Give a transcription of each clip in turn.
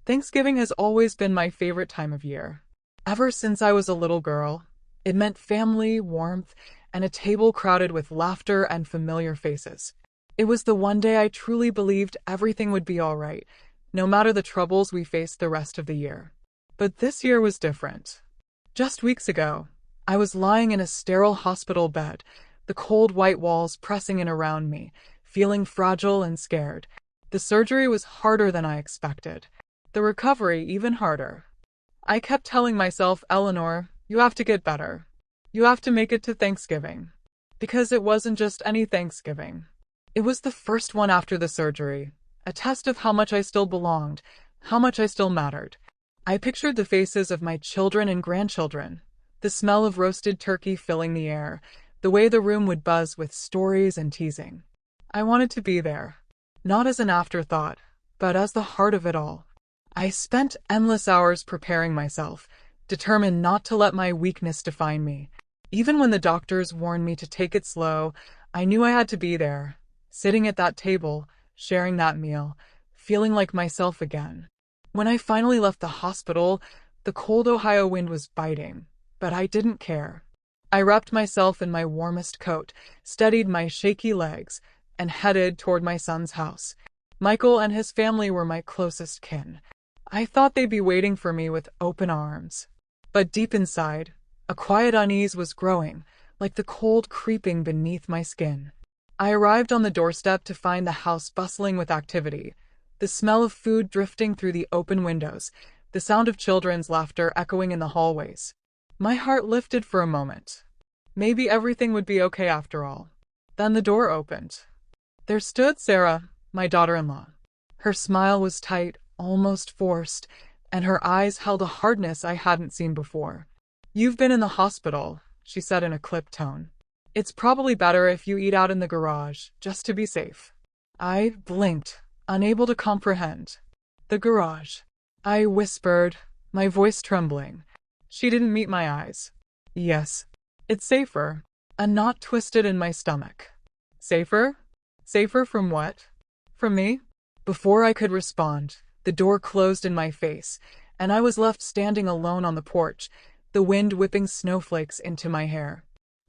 Thanksgiving has always been my favorite time of year. Ever since I was a little girl, it meant family, warmth, and a table crowded with laughter and familiar faces. It was the one day I truly believed everything would be all right, no matter the troubles we faced the rest of the year. But this year was different. Just weeks ago, I was lying in a sterile hospital bed, the cold white walls pressing in around me, feeling fragile and scared. The surgery was harder than I expected. The recovery even harder. I kept telling myself, Eleanor, you have to get better. You have to make it to Thanksgiving. Because it wasn't just any Thanksgiving. It was the first one after the surgery, a test of how much I still belonged, how much I still mattered. I pictured the faces of my children and grandchildren, the smell of roasted turkey filling the air, the way the room would buzz with stories and teasing. I wanted to be there, not as an afterthought, but as the heart of it all. I spent endless hours preparing myself, determined not to let my weakness define me. Even when the doctors warned me to take it slow, I knew I had to be there, sitting at that table, sharing that meal, feeling like myself again. When I finally left the hospital, the cold Ohio wind was biting, but I didn't care. I wrapped myself in my warmest coat, steadied my shaky legs, and headed toward my son's house. Michael and his family were my closest kin. I thought they'd be waiting for me with open arms. But deep inside, a quiet unease was growing, like the cold creeping beneath my skin. I arrived on the doorstep to find the house bustling with activity, the smell of food drifting through the open windows, the sound of children's laughter echoing in the hallways. My heart lifted for a moment. Maybe everything would be okay after all. Then the door opened. There stood Sarah, my daughter-in-law. Her smile was tight, almost forced, and her eyes held a hardness I hadn't seen before. "You've been in the hospital," she said in a clipped tone. "It's probably better if you eat out in the garage, just to be safe." I blinked, unable to comprehend. The garage. I whispered, my voice trembling. She didn't meet my eyes. "Yes. It's safer." A knot twisted in my stomach. Safer? Safer from what? From me? Before I could respond, the door closed in my face, and I was left standing alone on the porch, the wind whipping snowflakes into my hair.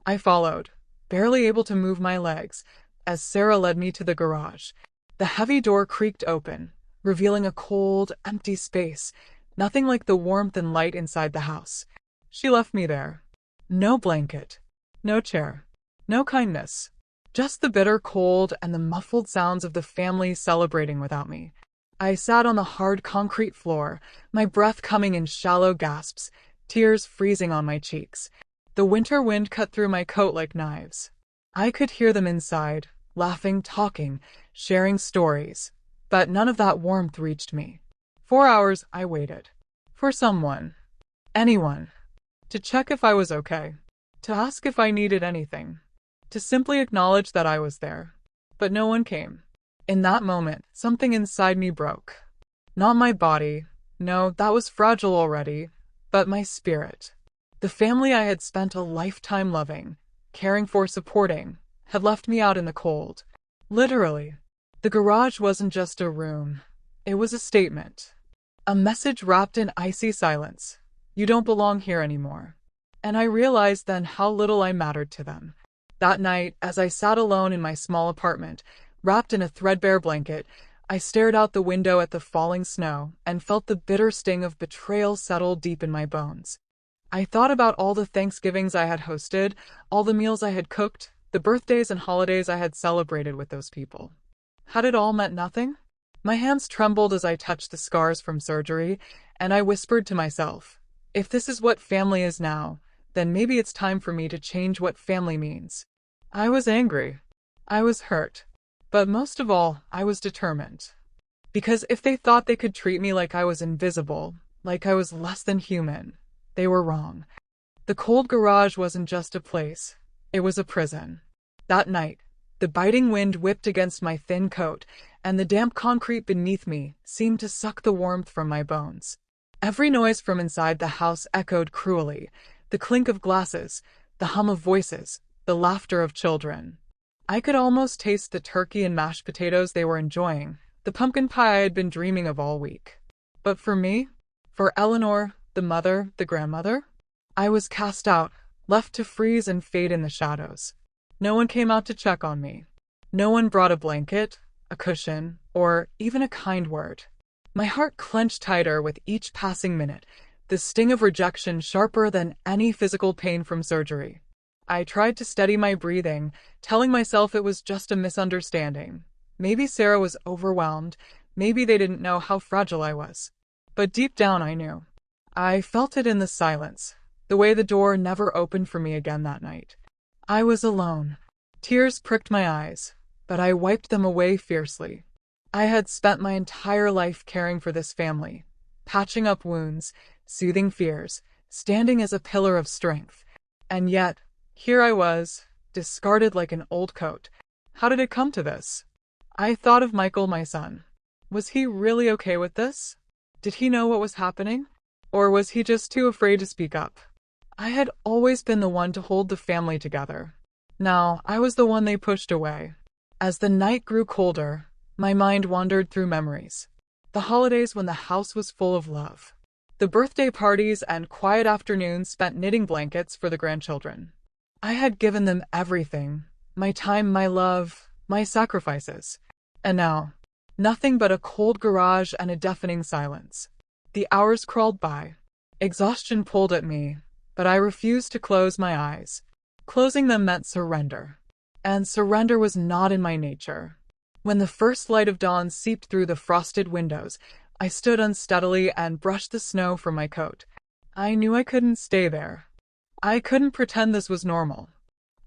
I followed, barely able to move my legs, as Sarah led me to the garage. The heavy door creaked open, revealing a cold, empty space, nothing like the warmth and light inside the house. She left me there. No blanket, no chair, no kindness. Just the bitter cold and the muffled sounds of the family celebrating without me. I sat on the hard concrete floor, my breath coming in shallow gasps, tears freezing on my cheeks. The winter wind cut through my coat like knives. I could hear them inside, laughing, talking, sharing stories, but none of that warmth reached me. 4 hours I waited. For someone. Anyone. To check if I was okay. To ask if I needed anything. To simply acknowledge that I was there. But no one came. In that moment, something inside me broke. Not my body. No, that was fragile already. But my spirit. The family I had spent a lifetime loving, caring for, supporting, had left me out in the cold. Literally. The garage wasn't just a room. It was a statement. A message wrapped in icy silence. You don't belong here anymore. And I realized then how little I mattered to them. That night, as I sat alone in my small apartment, wrapped in a threadbare blanket, I stared out the window at the falling snow and felt the bitter sting of betrayal settle deep in my bones. I thought about all the Thanksgivings I had hosted, all the meals I had cooked, the birthdays and holidays I had celebrated with those people. Had it all meant nothing? My hands trembled as I touched the scars from surgery, and I whispered to myself, if this is what family is now, then maybe it's time for me to change what family means. I was angry. I was hurt. But most of all, I was determined. Because if they thought they could treat me like I was invisible, like I was less than human, they were wrong. The cold garage wasn't just a place. It was a prison. That night, the biting wind whipped against my thin coat, and the damp concrete beneath me seemed to suck the warmth from my bones. Every noise from inside the house echoed cruelly, the clink of glasses, the hum of voices, the laughter of children. I could almost taste the turkey and mashed potatoes they were enjoying, the pumpkin pie I had been dreaming of all week. But for me, for Eleanor, the mother, the grandmother, I was cast out, left to freeze and fade in the shadows. No one came out to check on me. No one brought a blanket, a cushion, or even a kind word. My heart clenched tighter with each passing minute, the sting of rejection sharper than any physical pain from surgery. I tried to steady my breathing, telling myself it was just a misunderstanding. Maybe Sarah was overwhelmed, maybe they didn't know how fragile I was. But deep down I knew. I felt it in the silence, the way the door never opened for me again that night. I was alone. Tears pricked my eyes, but I wiped them away fiercely. I had spent my entire life caring for this family, patching up wounds, soothing fears, standing as a pillar of strength. And yet, here I was, discarded like an old coat. How did it come to this? I thought of Michael, my son. Was he really okay with this? Did he know what was happening? Or was he just too afraid to speak up? I had always been the one to hold the family together. Now, I was the one they pushed away. As the night grew colder, my mind wandered through memories. The holidays when the house was full of love. The birthday parties and quiet afternoons spent knitting blankets for the grandchildren. I had given them everything. My time, my love, my sacrifices. And now, nothing but a cold garage and a deafening silence. The hours crawled by. Exhaustion pulled at me, but I refused to close my eyes. Closing them meant surrender. And surrender was not in my nature. When the first light of dawn seeped through the frosted windows, I stood unsteadily and brushed the snow from my coat. I knew I couldn't stay there. I couldn't pretend this was normal.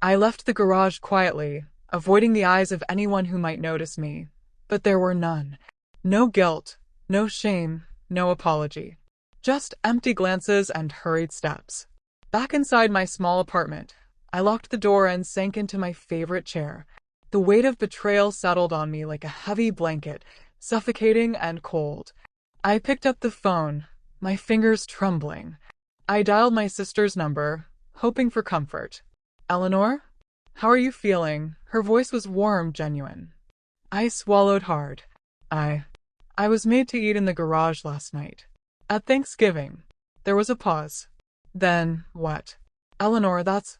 I left the garage quietly, avoiding the eyes of anyone who might notice me. But there were none. No guilt, no shame, no apology. Just empty glances and hurried steps. Back inside my small apartment, I locked the door and sank into my favorite chair. The weight of betrayal settled on me like a heavy blanket, suffocating and cold. I picked up the phone, my fingers trembling. I dialed my sister's number, hoping for comfort. "Eleanor? How are you feeling?" Her voice was warm, genuine. I swallowed hard. I was made to eat in the garage last night. At Thanksgiving. There was a pause. Then, what? "Eleanor, that's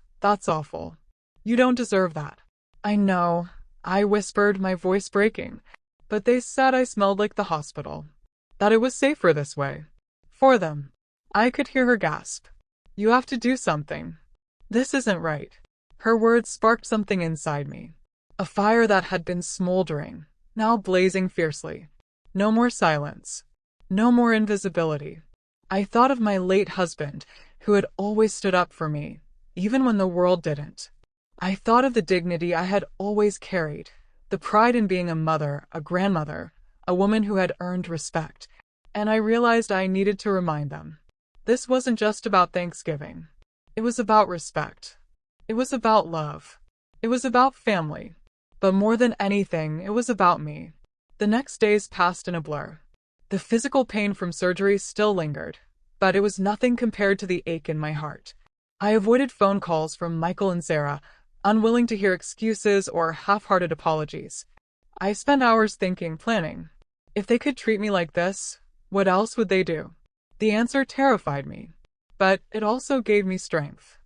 awful. You don't deserve that." "I know," I whispered, my voice breaking. "But they said I smelled like the hospital. That it was safer this way. For them." I could hear her gasp. "You have to do something. This isn't right." Her words sparked something inside me. A fire that had been smoldering, now blazing fiercely. No more silence. No more invisibility. I thought of my late husband, who had always stood up for me, even when the world didn't. I thought of the dignity I had always carried, the pride in being a mother, a grandmother, a woman who had earned respect, and I realized I needed to remind them. This wasn't just about Thanksgiving. It was about respect. It was about love. It was about family. But more than anything, it was about me. The next days passed in a blur. The physical pain from surgery still lingered, but it was nothing compared to the ache in my heart. I avoided phone calls from Michael and Sarah, unwilling to hear excuses or half-hearted apologies. I spent hours thinking, planning. If they could treat me like this, what else would they do? The answer terrified me, but it also gave me strength.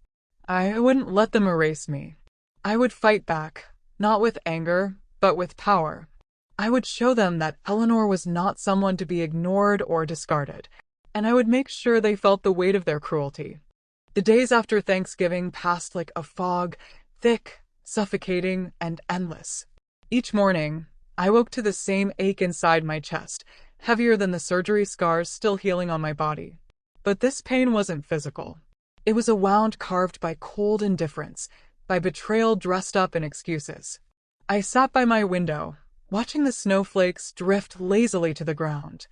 I wouldn't let them erase me. I would fight back, not with anger, but with power. I would show them that Eleanor was not someone to be ignored or discarded, and I would make sure they felt the weight of their cruelty. The days after Thanksgiving passed like a fog, thick, suffocating, and endless. Each morning, I woke to the same ache inside my chest, heavier than the surgery scars still healing on my body. But this pain wasn't physical. It was a wound carved by cold indifference, by betrayal dressed up in excuses. I sat by my window, watching the snowflakes drift lazily to the ground.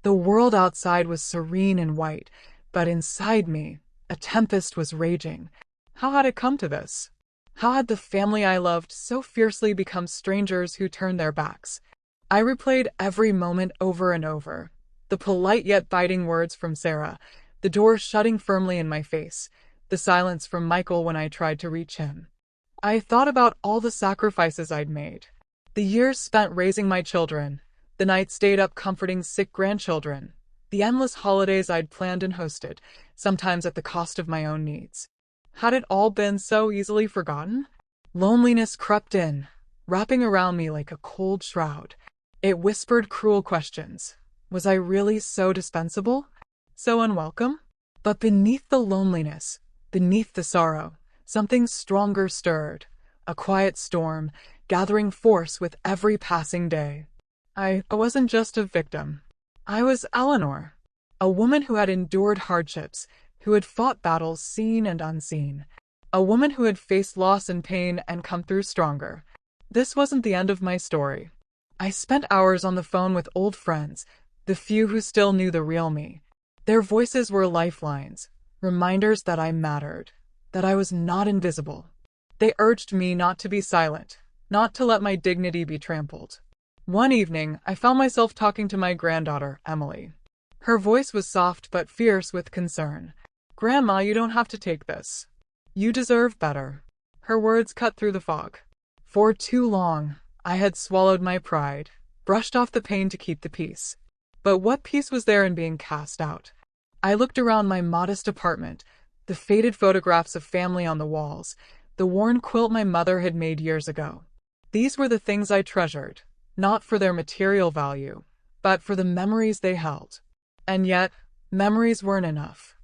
The world outside was serene and white, but inside me, a tempest was raging. How had it come to this? How had the family I loved so fiercely become strangers who turned their backs? I replayed every moment over and over. The polite yet biting words from Sarah, the door shutting firmly in my face, the silence from Michael when I tried to reach him. I thought about all the sacrifices I'd made. The years spent raising my children, the nights stayed up comforting sick grandchildren, The endless holidays I'd planned and hosted, sometimes at the cost of my own needs. Had it all been so easily forgotten? Loneliness crept in, wrapping around me like a cold shroud. It whispered cruel questions. Was I really so dispensable? So unwelcome? But beneath the loneliness, beneath the sorrow, something stronger stirred. A quiet storm, gathering force with every passing day. I wasn't just a victim. I was Eleanor, a woman who had endured hardships, who had fought battles seen and unseen, a woman who had faced loss and pain and come through stronger. This wasn't the end of my story. I spent hours on the phone with old friends, the few who still knew the real me. Their voices were lifelines, reminders that I mattered, that I was not invisible. They urged me not to be silent, not to let my dignity be trampled. One evening, I found myself talking to my granddaughter, Emily. Her voice was soft but fierce with concern. "Grandma, you don't have to take this. You deserve better." Her words cut through the fog. For too long, I had swallowed my pride, brushed off the pain to keep the peace. But what peace was there in being cast out? I looked around my modest apartment, the faded photographs of family on the walls, the worn quilt my mother had made years ago. These were the things I treasured, not for their material value, but for the memories they held. And yet, memories weren't enough.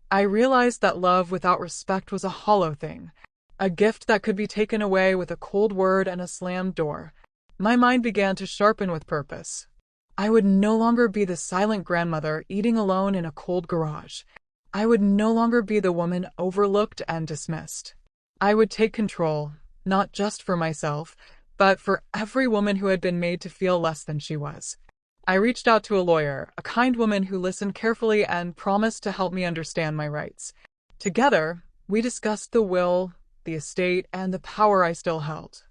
I realized that love without respect was a hollow thing, a gift that could be taken away with a cold word and a slammed door. My mind began to sharpen with purpose. I would no longer be the silent grandmother eating alone in a cold garage. I would no longer be the woman overlooked and dismissed. I would take control, not just for myself, but for every woman who had been made to feel less than she was. I reached out to a lawyer, a kind woman who listened carefully and promised to help me understand my rights. Together, we discussed the will, the estate, and the power I still held.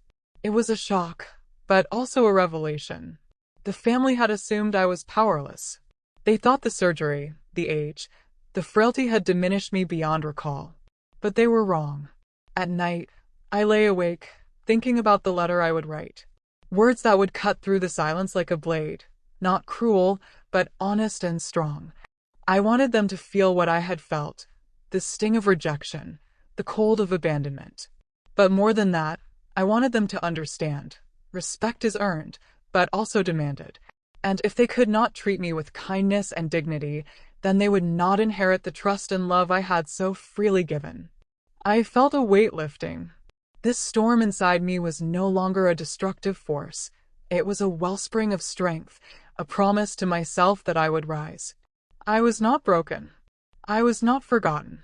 It was a shock, but also a revelation. The family had assumed I was powerless. They thought the surgery, the age, the frailty had diminished me beyond recall. But they were wrong. At night, I lay awake, thinking about the letter I would write. Words that would cut through the silence like a blade, not cruel, but honest and strong. I wanted them to feel what I had felt, the sting of rejection, the cold of abandonment. But more than that, I wanted them to understand. Respect is earned, but also demanded. And if they could not treat me with kindness and dignity, then they would not inherit the trust and love I had so freely given. I felt a weight lifting. This storm inside me was no longer a destructive force. It was a wellspring of strength, a promise to myself that I would rise. I was not broken. I was not forgotten.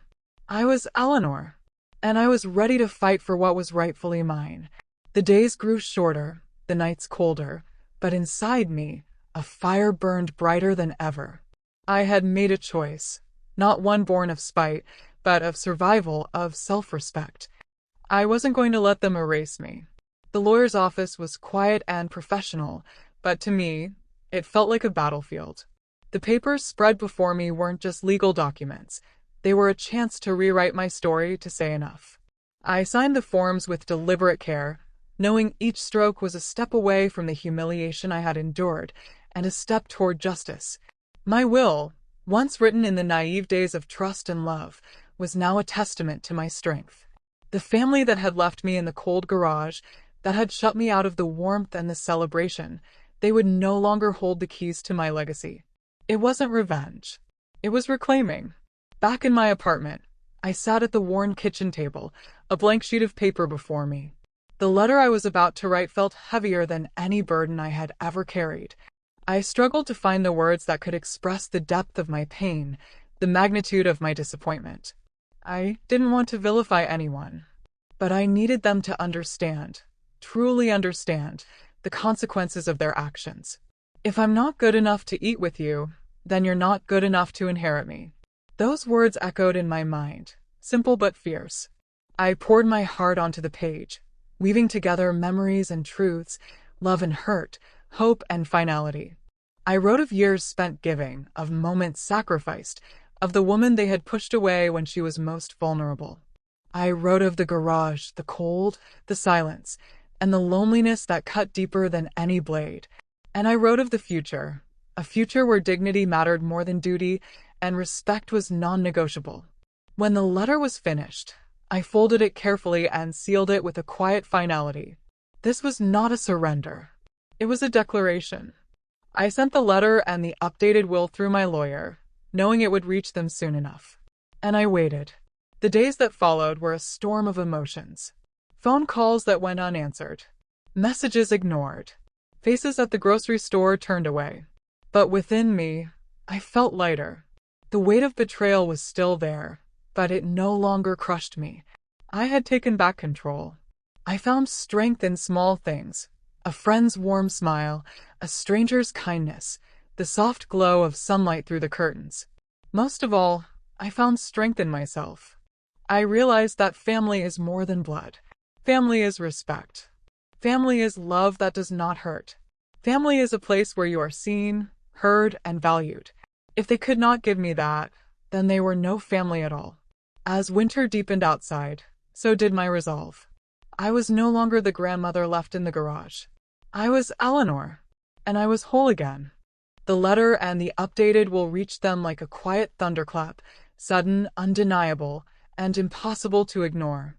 I was Eleanor, and I was ready to fight for what was rightfully mine. The days grew shorter, the nights colder, but inside me, a fire burned brighter than ever. I had made a choice, not one born of spite, but of survival, of self-respect. I wasn't going to let them erase me. The lawyer's office was quiet and professional, but to me, it felt like a battlefield. The papers spread before me weren't just legal documents. They were a chance to rewrite my story, to say enough. I signed the forms with deliberate care, knowing each stroke was a step away from the humiliation I had endured, and a step toward justice. My will, once written in the naive days of trust and love, was now a testament to my strength. The family that had left me in the cold garage, that had shut me out of the warmth and the celebration, they would no longer hold the keys to my legacy. It wasn't revenge. It was reclaiming. Back in my apartment, I sat at the worn kitchen table, a blank sheet of paper before me. The letter I was about to write felt heavier than any burden I had ever carried. I struggled to find the words that could express the depth of my pain, the magnitude of my disappointment. I didn't want to vilify anyone, but I needed them to understand, truly understand, the consequences of their actions. If I'm not good enough to eat with you, then you're not good enough to inherit me. Those words echoed in my mind, simple but fierce. I poured my heart onto the page, weaving together memories and truths, love and hurt, hope and finality. I wrote of years spent giving, of moments sacrificed, of the woman they had pushed away when she was most vulnerable. I wrote of the garage, the cold, the silence, and the loneliness that cut deeper than any blade. And I wrote of the future, a future where dignity mattered more than duty and respect was non-negotiable. When the letter was finished, I folded it carefully and sealed it with a quiet finality. This was not a surrender. It was a declaration. I sent the letter and the updated will through my lawyer, knowing it would reach them soon enough. And I waited. The days that followed were a storm of emotions. Phone calls that went unanswered. Messages ignored. Faces at the grocery store turned away. But within me, I felt lighter. The weight of betrayal was still there, but it no longer crushed me. I had taken back control. I found strength in small things. A friend's warm smile, a stranger's kindness, the soft glow of sunlight through the curtains. Most of all, I found strength in myself. I realized that family is more than blood. Family is respect. Family is love that does not hurt. Family is a place where you are seen, heard, and valued. If they could not give me that, then they were no family at all. As winter deepened outside, so did my resolve. I was no longer the grandmother left in the garage. I was Eleanor, and I was whole again. The letter and the updated will reach them like a quiet thunderclap, sudden, undeniable, and impossible to ignore.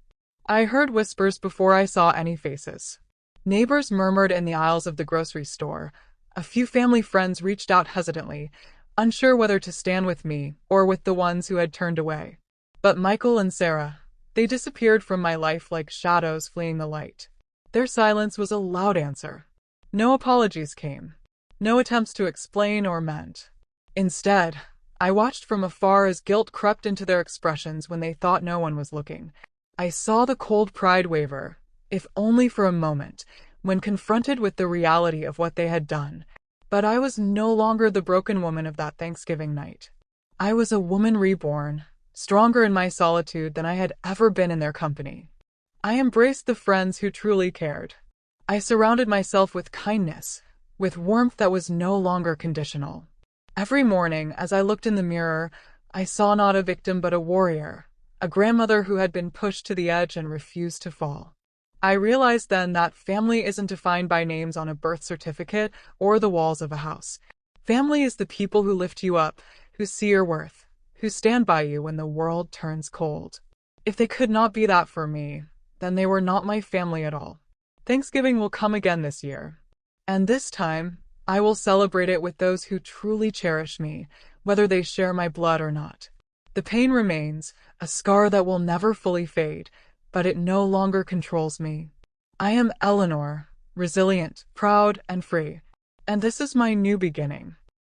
I heard whispers before I saw any faces. Neighbors murmured in the aisles of the grocery store. A few family friends reached out hesitantly, unsure whether to stand with me or with the ones who had turned away. But Michael and Sarah, they disappeared from my life like shadows fleeing the light. Their silence was a loud answer. No apologies came. No attempts to explain or mend. Instead, I watched from afar as guilt crept into their expressions when they thought no one was looking. I saw the cold pride waver, if only for a moment, when confronted with the reality of what they had done. But I was no longer the broken woman of that Thanksgiving night. I was a woman reborn, stronger in my solitude than I had ever been in their company. I embraced the friends who truly cared. I surrounded myself with kindness, with warmth that was no longer conditional. Every morning, as I looked in the mirror, I saw not a victim but a warrior, a grandmother who had been pushed to the edge and refused to fall. I realized then that family isn't defined by names on a birth certificate or the walls of a house. Family is the people who lift you up, who see your worth, who stand by you when the world turns cold. If they could not be that for me, then they were not my family at all. Thanksgiving will come again this year. And this time, I will celebrate it with those who truly cherish me, whether they share my blood or not. The pain remains, a scar that will never fully fade, but it no longer controls me. I am Eleanor, resilient, proud, and free. And this is my new beginning.